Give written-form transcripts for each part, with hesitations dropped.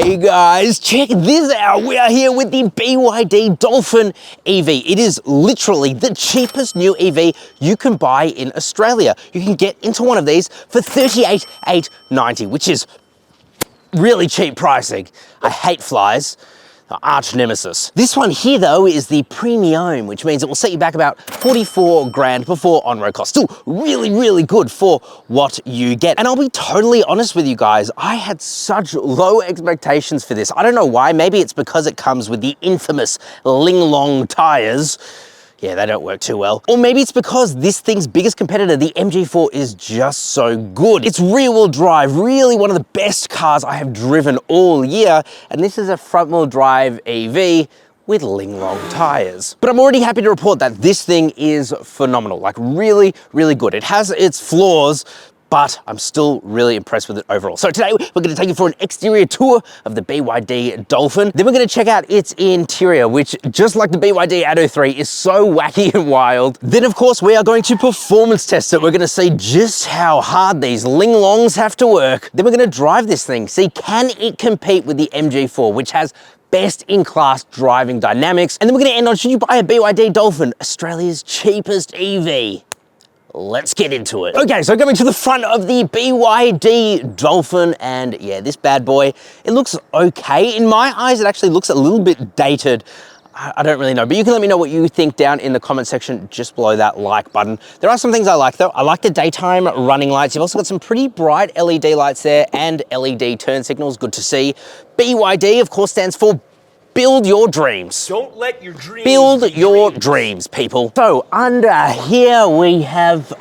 Hey guys, check this out. We are here with the BYD Dolphin EV. It is literally the cheapest new EV you can buy in Australia. You can get into one of these for $38,890, which is really cheap pricing. I hate flies. Arch nemesis. This one here though is the premium, which means it will set you back about 44 grand before on-road cost. Still really good for what you get. And I'll be totally honest with you guys, I had such low expectations for this. I don't know why, maybe it's because it comes with the infamous Linglong tyres. Yeah, they don't work too well. Or maybe it's because this thing's biggest competitor, the MG4, is just so good. It's rear-wheel drive, really one of the best cars I have driven all year. And this is a front-wheel drive EV with Linglong tires. But I'm already happy to report that this thing is phenomenal, like really good. It has its flaws, but I'm still really impressed with it overall. So today we're gonna take you for an exterior tour of the BYD Dolphin. Then we're gonna check out its interior, which just like the BYD Atto 3 is so wacky and wild. Then of course we are going to performance test it. We're gonna see just how hard these Linglongs have to work. Then we're gonna drive this thing, see can it compete with the MG4, which has best-in-class driving dynamics. And then we're gonna end on, should you buy a BYD Dolphin, Australia's cheapest EV? Let's get into it. Okay, so coming to the front of the BYD Dolphin, and yeah, this bad boy, it looks okay. In my eyes, it actually looks a little bit dated. I don't really know, but you can let me know what you think down in the comment section just below that like button. There are some things I like though. I like the daytime running lights. You've also got some pretty bright LED lights there and LED turn signals, good to see. BYD, of course, stands for build your dreams. Don't let your dreams build your dreams, people. So under here we have,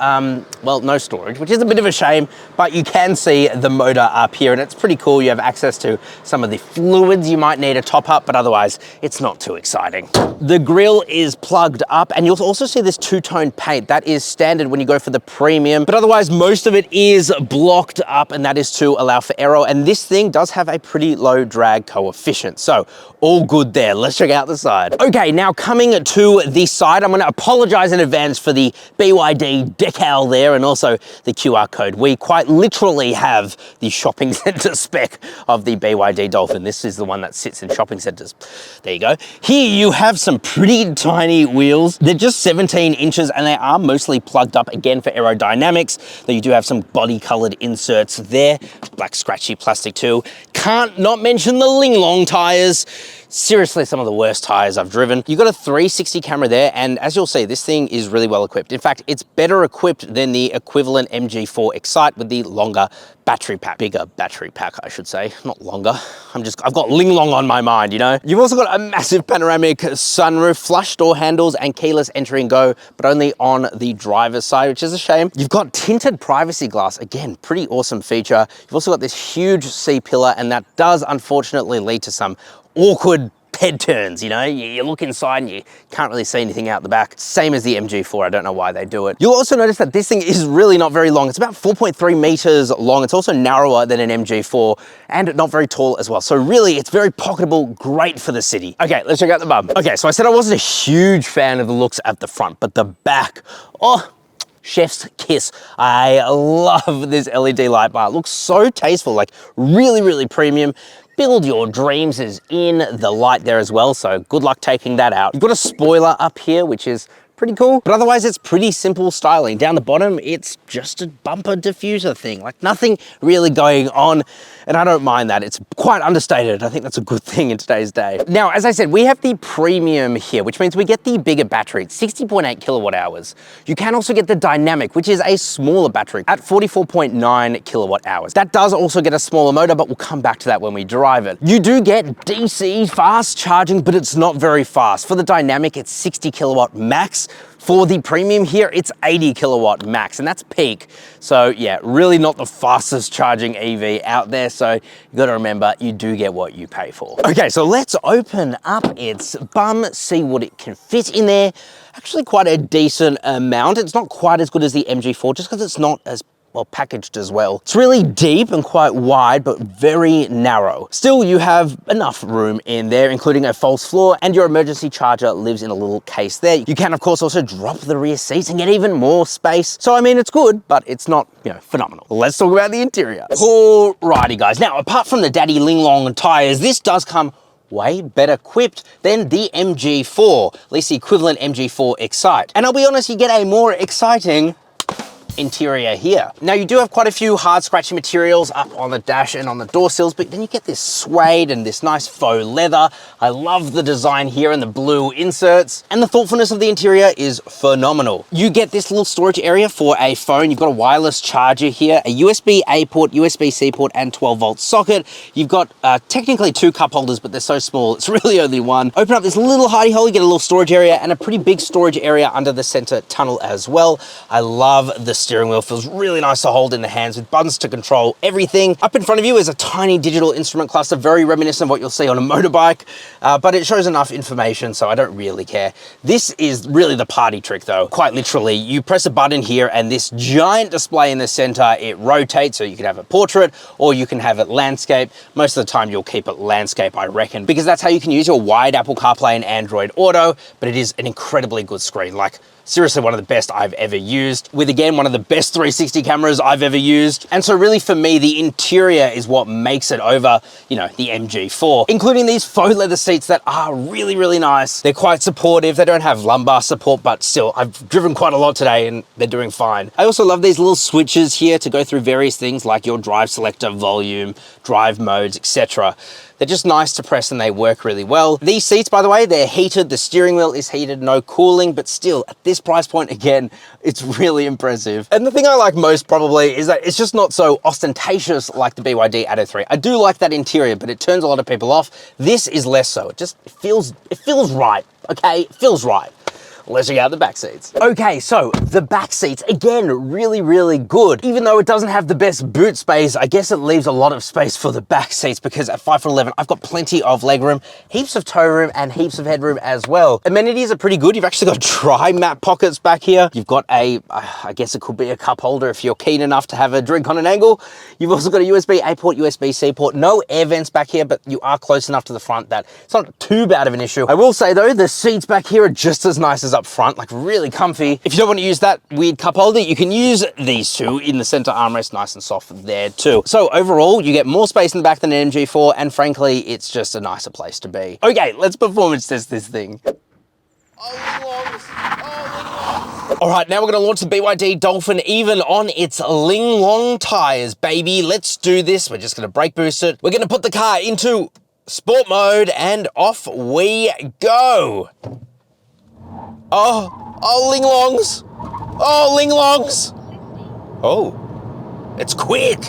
well, no storage, which is a bit of a shame, but you can see the motor up here and it's pretty cool. You have access to some of the fluids you might need to top up, but otherwise it's not too exciting. The grille is plugged up and you'll also see this two-tone paint. That is standard when you go for the premium, but otherwise most of it is blocked up and that is to allow for aero. And this thing does have a pretty low drag coefficient. So all good there. Let's check out the side. Okay, now coming to the side, I'm gonna apologize in advance for the BYD decal there and also the QR code. We quite literally have the shopping center spec of the BYD Dolphin. This is the one that sits in shopping centers. There you go. Here you have some pretty tiny wheels. They're just 17 inches and they are mostly plugged up again for aerodynamics, though you do have some body colored inserts there. Black scratchy plastic too. Can't not mention the Linglong tires. Seriously, some of the worst tires I've driven. You've got a 360 camera there, and as you'll see, this thing is really well equipped. In fact, it's better equipped than the equivalent MG4 Excite with the longer battery pack. Bigger battery pack, I should say, not longer. I've got Linglong on my mind, you know? You've also got a massive panoramic sunroof, flush door handles, and keyless entry and go, but only on the driver's side, which is a shame. You've got tinted privacy glass, again, pretty awesome feature. You've also got this huge C-pillar, and that does unfortunately lead to some awkward head turns, you know? You look inside and you can't really see anything out the back. Same as the MG4, I don't know why they do it. You'll also notice that this thing is really not very long. It's about 4.3 meters long. It's also narrower than an MG4 and not very tall as well. So really, it's very pocketable, great for the city. Okay, let's check out the bum. Okay, so I said I wasn't a huge fan of the looks at the front, but the back, oh, chef's kiss. I love this LED light bar. It looks so tasteful, like really premium. Build your dreams is in the light there as well, so good luck taking that out. You've got a spoiler up here, which is pretty cool, but otherwise it's pretty simple styling. Down the bottom, it's just a bumper diffuser thing, like nothing really going on, and I don't mind that. It's quite understated. I think that's a good thing in today's day. Now, as I said, we have the premium here, which means we get the bigger battery, 60.8 kilowatt hours. You can also get the dynamic, which is a smaller battery at 44.9 kilowatt hours. That does also get a smaller motor, but we'll come back to that when we drive it. You do get DC fast charging, but it's not very fast. For the dynamic, it's 60 kilowatt max. For the premium here, it's 80 kilowatt max, and that's peak. So yeah, really not the fastest charging EV out there. So you gotta remember, you do get what you pay for. Okay, so let's open up its bum, see what it can fit in there. Actually quite a decent amount. It's not quite as good as the MG4 just because it's not as well, packaged as well. It's really deep and quite wide, but very narrow. Still, you have enough room in there, including a false floor, and your emergency charger lives in a little case there. You can, of course, also drop the rear seats and get even more space. So, I mean, it's good, but it's not, you know, phenomenal. Let's talk about the interior. Alrighty, guys. Now, apart from the daddy Linglong tires, this does come way better equipped than the MG4, at least the equivalent MG4 Excite. And I'll be honest, you get a more exciting interior here. Now, you do have quite a few hard scratchy materials up on the dash and on the door sills, but then you get this suede and this nice faux leather. I love the design here and the blue inserts, and the thoughtfulness of the interior is phenomenal. You get this little storage area for a phone. You've got a wireless charger here, a USB-A port, USB-C port, and 12-volt socket. You've got technically 2 cup holders, but they're so small, it's really only one. Open up this little hidey hole, you get a little storage area and a pretty big storage area under the center tunnel as well. I love the steering wheel, feels really nice to hold in the hands with buttons to control everything. Up in front of you is a tiny digital instrument cluster, very reminiscent of what you'll see on a motorbike, but it shows enough information, so I don't really care. This is really the party trick though. Quite literally, you press a button here and this giant display in the center, it rotates, so you can have a portrait or you can have it landscape. Most of the time you'll keep it landscape, I reckon, because that's how you can use your wide Apple CarPlay and Android Auto, but it is an incredibly good screen. Like, seriously, one of the best I've ever used, with again, one of the best 360 cameras I've ever used. And so really for me, the interior is what makes it over, you know, the MG4, including these faux leather seats that are really, really nice. They're quite supportive. They don't have lumbar support, but still, I've driven quite a lot today and they're doing fine. I also love these little switches here to go through various things like your drive selector, volume, drive modes, etc. They're just nice to press and they work really well. These seats, by the way, they're heated. The steering wheel is heated, no cooling, but still at this price point, again, it's really impressive. And the thing I like most probably is that it's just not so ostentatious like the BYD Atto 3. I do like that interior, but it turns a lot of people off. This is less so. It feels right, okay? It feels right. Let's check out the back seats. Okay, so the back seats, again, really, really good. Even though it doesn't have the best boot space, I guess it leaves a lot of space for the back seats because at 5'11", I've got plenty of legroom, heaps of toe room, and heaps of headroom as well. Amenities are pretty good. You've actually got dry mat pockets back here. You've got a, I guess it could be a cup holder if you're keen enough to have a drink on an angle. You've also got a USB-A port, USB-C port, no air vents back here, but you are close enough to the front that it's not too bad of an issue. I will say though, the seats back here are just as nice as up front, like really comfy. If you don't want to use that weird cup holder, you can use these two in the center armrest, nice and soft there too. So overall, you get more space in the back than an MG4, and frankly, it's just a nicer place to be. Okay, let's performance test this thing. All right, now we're gonna launch the BYD Dolphin even on its Linglong tires, baby. Let's do this. We're just gonna brake boost it. We're gonna put the car into sport mode and off we go. Oh, Linglongs. Oh, Linglongs. Oh, it's quick.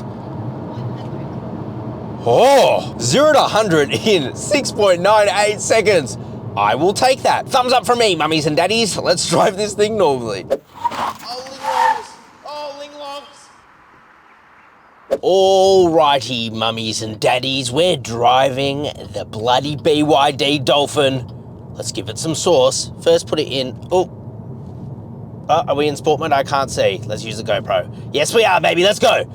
Oh, 0 to 100 in 6.98 seconds. I will take that. Thumbs up from me, mummies and daddies. Let's drive this thing normally. Oh, Linglongs. Alrighty, mummies and daddies. We're driving the bloody BYD Dolphin. Let's give it some sauce. First, put it in. Are we in sport mode? I can't see. Let's use the GoPro. Yes, we are, baby. Let's go.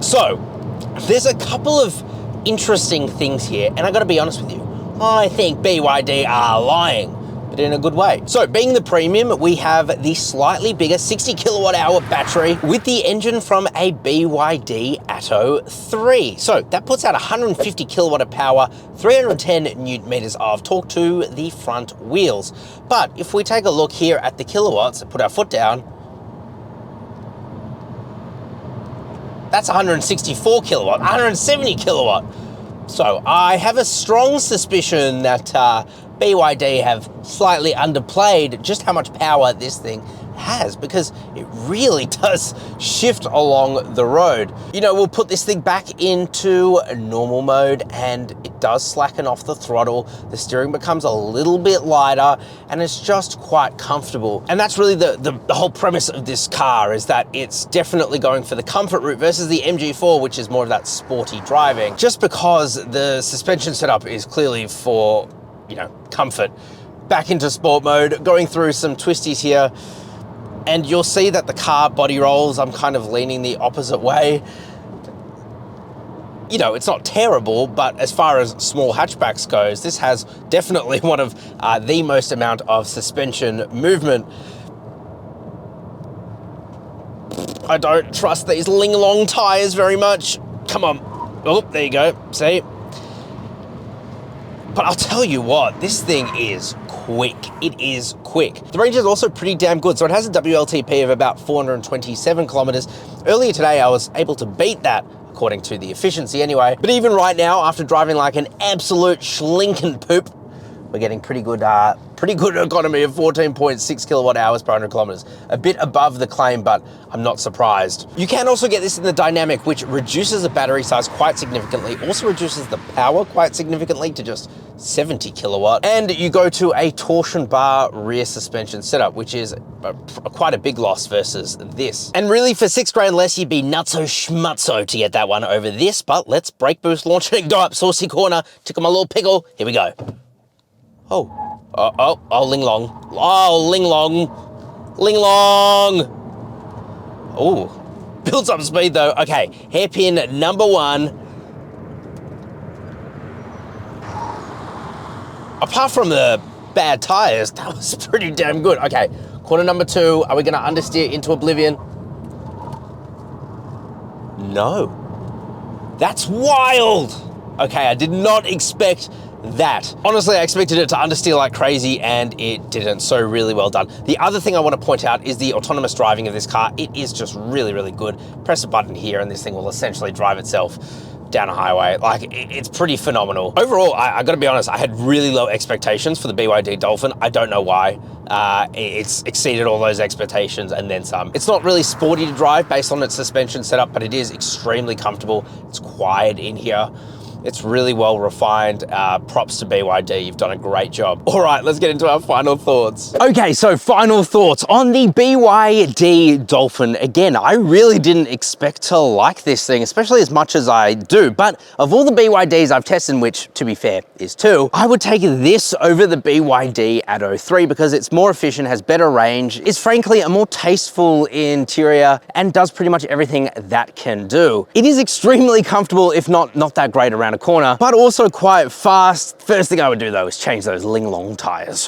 So, there's a couple of interesting things here, and I gotta be honest with you. I think BYD are lying, but in a good way. So, being the premium, we have the slightly bigger 60 kilowatt hour battery with the engine from a BYD Atto 3. So that puts out 150 kilowatt of power, 310 newton meters of torque to the front wheels. But if we take a look here at the kilowatts, put our foot down, that's 164 kilowatt, 170 kilowatt. So I have a strong suspicion that BYD have slightly underplayed just how much power this thing has, because it really does shift along the road. You know, we'll put this thing back into normal mode and it does slacken off the throttle. The steering becomes a little bit lighter and it's just quite comfortable. And that's really the whole premise of this car, is that it's definitely going for the comfort route versus the MG4, which is more of that sporty driving. Just because the suspension setup is clearly for, you know, comfort, back into sport mode, going through some twisties here, and you'll see that the car body rolls, I'm kind of leaning the opposite way. You know, it's not terrible, but as far as small hatchbacks goes, this has definitely one of the most amount of suspension movement. I don't trust these Linglong tyres very much. Come on. Oh, there you go. See? But I'll tell you what, this thing is quick. It is quick. The range is also pretty damn good. So it has a WLTP of about 427 kilometers. Earlier today, I was able to beat that, according to the efficiency anyway. But even right now, after driving like an absolute schlinken poop, we're getting pretty good economy of 14.6 kilowatt hours per 100 kilometers. A bit above the claim, but I'm not surprised. You can also get this in the dynamic, which reduces the battery size quite significantly, also reduces the power quite significantly to just 70 kilowatt. And you go to a torsion bar rear suspension setup, which is quite a big loss versus this. And really for $6 less, you'd be nutso schmutzo to get that one over this, but let's brake boost, launch it, and go up saucy corner, tickle my little pickle. Here we go. Oh, Linglong. Oh, Linglong. Oh, builds up speed though. Okay, hairpin number 1. Apart from the bad tires, that was pretty damn good. Okay, corner number 2. Are we gonna understeer into oblivion? No. That's wild. Okay, I did not expect that. Honestly, I expected it to understeer like crazy and it didn't, so really well done. The other thing I want to point out is the autonomous driving of this car. It is just really, really good. Press a button here and this thing will essentially drive itself down a highway. Like, it's pretty phenomenal. Overall, I gotta be honest, I had really low expectations for the BYD Dolphin. I don't know why. It's exceeded all those expectations and then some. It's not really sporty to drive based on its suspension setup, but it is extremely comfortable. It's quiet in here. It's really well refined. Props to BYD, you've done a great job. All right, let's get into our final thoughts. Okay, so final thoughts on the BYD Dolphin. Again, I really didn't expect to like this thing, especially as much as I do. But of all the BYDs I've tested, which to be fair is 2, I would take this over the BYD Atto 3 because it's more efficient, has better range, is frankly a more tasteful interior, and does pretty much everything that can do. It is extremely comfortable, if not that great around a corner, but also quite fast. First thing I would do though is change those Linglong tires.